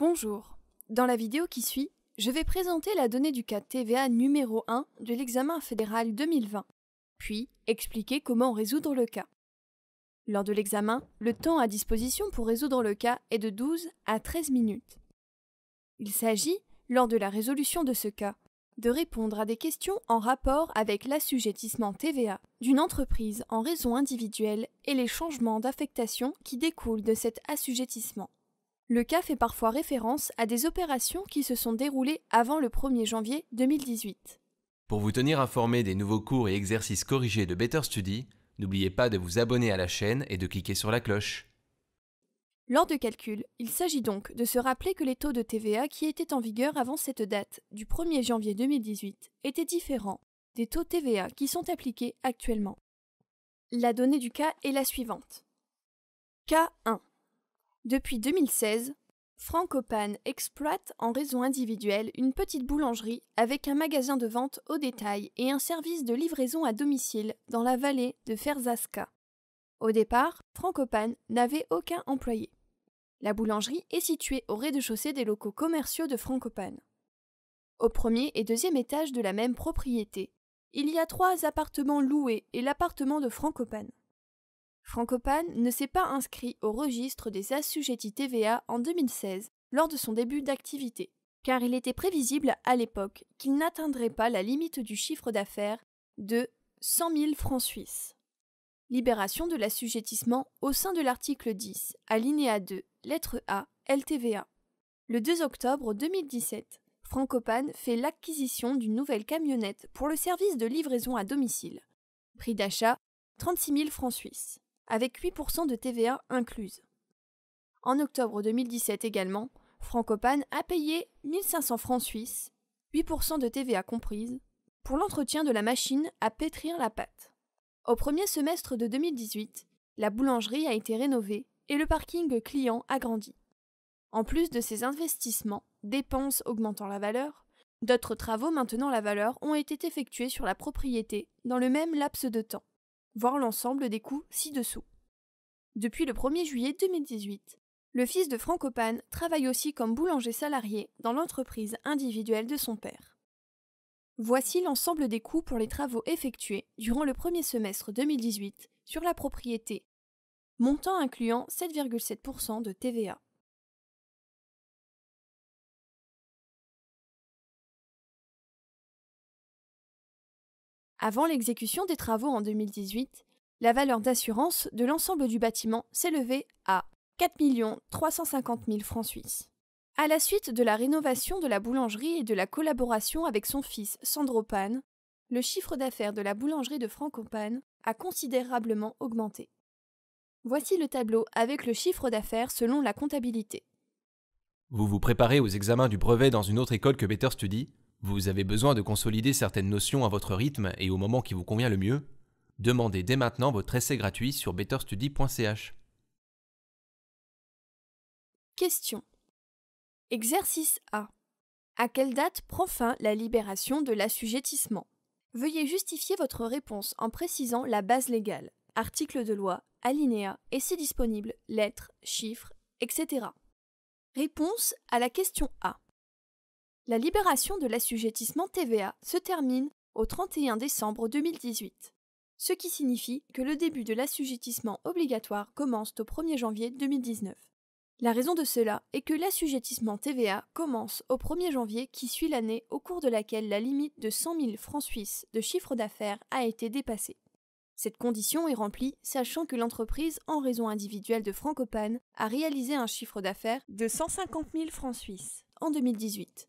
Bonjour. Dans la vidéo qui suit, je vais présenter la donnée du cas TVA numéro 1 de l'examen fédéral 2020, puis expliquer comment résoudre le cas. Lors de l'examen, le temps à disposition pour résoudre le cas est de 12 à 13 minutes. Il s'agit, lors de la résolution de ce cas, de répondre à des questions en rapport avec l'assujettissement TVA d'une entreprise en raison individuelle et les changements d'affectation qui découlent de cet assujettissement. Le cas fait parfois référence à des opérations qui se sont déroulées avant le 1er janvier 2018. Pour vous tenir informé des nouveaux cours et exercices corrigés de Better Study, n'oubliez pas de vous abonner à la chaîne et de cliquer sur la cloche. Lors de calcul, il s'agit donc de se rappeler que les taux de TVA qui étaient en vigueur avant cette date, du 1er janvier 2018, étaient différents des taux TVA qui sont appliqués actuellement. La donnée du cas est la suivante. Cas 1. Depuis 2016, Frankopan exploite en raison individuelle une petite boulangerie avec un magasin de vente au détail et un service de livraison à domicile dans la vallée de Ferzasca. Au départ, Frankopan n'avait aucun employé. La boulangerie est située au rez-de-chaussée des locaux commerciaux de Frankopan. Au premier et deuxième étage de la même propriété, il y a 3 appartements loués et l'appartement de Frankopan. Frankopan ne s'est pas inscrit au registre des assujettis TVA en 2016 lors de son début d'activité, car il était prévisible à l'époque qu'il n'atteindrait pas la limite du chiffre d'affaires de 100 000 francs suisses. Libération de l'assujettissement au sein de l'article 10, alinéa 2, lettre A, LTVA. Le 2 octobre 2017, Frankopan fait l'acquisition d'une nouvelle camionnette pour le service de livraison à domicile. Prix d'achat 36 000 francs suisses, avec 8% de TVA incluse. En octobre 2017 également, Frankopan a payé 1 500 francs suisses, 8% de TVA comprise, pour l'entretien de la machine à pétrir la pâte. Au premier semestre de 2018, la boulangerie a été rénovée et le parking client agrandi. En plus de ces investissements, dépenses augmentant la valeur, d'autres travaux maintenant la valeur ont été effectués sur la propriété dans le même laps de temps. Voir l'ensemble des coûts ci-dessous. Depuis le 1er juillet 2018, le fils de Frankopan travaille aussi comme boulanger salarié dans l'entreprise individuelle de son père. Voici l'ensemble des coûts pour les travaux effectués durant le premier semestre 2018 sur la propriété, montant incluant 7,7% de TVA. Avant l'exécution des travaux en 2018, la valeur d'assurance de l'ensemble du bâtiment s'élevait à 4 350 000 francs suisses. À la suite de la rénovation de la boulangerie et de la collaboration avec son fils Sandro Pan, le chiffre d'affaires de la boulangerie de Frankopan a considérablement augmenté. Voici le tableau avec le chiffre d'affaires selon la comptabilité. Vous vous préparez aux examens du brevet dans une autre école que Better Study? Vous avez besoin de consolider certaines notions à votre rythme et au moment qui vous convient le mieux? Demandez dès maintenant votre essai gratuit sur betterstudy.ch. Question. Exercice A. À quelle date prend fin la libération de l'assujettissement? Veuillez justifier votre réponse en précisant la base légale, article de loi, alinéa et si disponible, lettres, chiffres, etc. Réponse à la question A. La libération de l'assujettissement TVA se termine au 31 décembre 2018, ce qui signifie que le début de l'assujettissement obligatoire commence au 1er janvier 2019. La raison de cela est que l'assujettissement TVA commence au 1er janvier qui suit l'année au cours de laquelle la limite de 100 000 francs suisses de chiffre d'affaires a été dépassée. Cette condition est remplie sachant que l'entreprise en raison individuelle de Frankopan a réalisé un chiffre d'affaires de 150 000 francs suisses en 2018.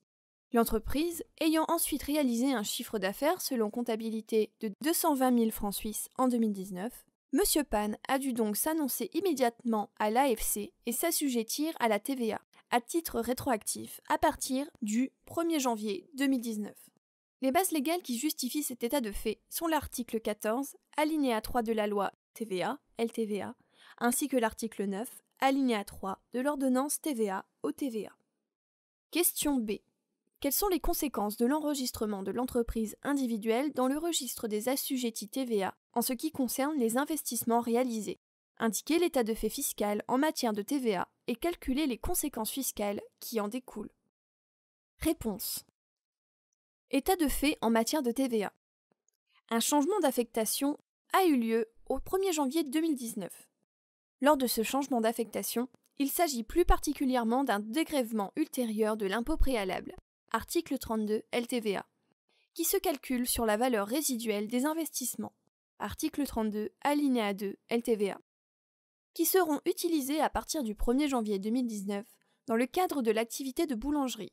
L'entreprise ayant ensuite réalisé un chiffre d'affaires selon comptabilité de 220 000 francs suisses en 2019, M. Pan a dû donc s'annoncer immédiatement à l'AFC et s'assujettir à la TVA à titre rétroactif à partir du 1er janvier 2019. Les bases légales qui justifient cet état de fait sont l'article 14, alinéa 3 de la loi TVA, LTVA, ainsi que l'article 9, alinéa 3 de l'ordonnance TVA, OTVA. Question B. Quelles sont les conséquences de l'enregistrement de l'entreprise individuelle dans le registre des assujettis TVA en ce qui concerne les investissements réalisés? Indiquer l'état de fait fiscal en matière de TVA et calculer les conséquences fiscales qui en découlent. Réponse. État de fait en matière de TVA. Un changement d'affectation a eu lieu au 1er janvier 2019. Lors de ce changement d'affectation, il s'agit plus particulièrement d'un dégrèvement ultérieur de l'impôt préalable, article 32 LTVA, qui se calcule sur la valeur résiduelle des investissements, article 32 alinéa 2 LTVA, qui seront utilisés à partir du 1er janvier 2019 dans le cadre de l'activité de boulangerie.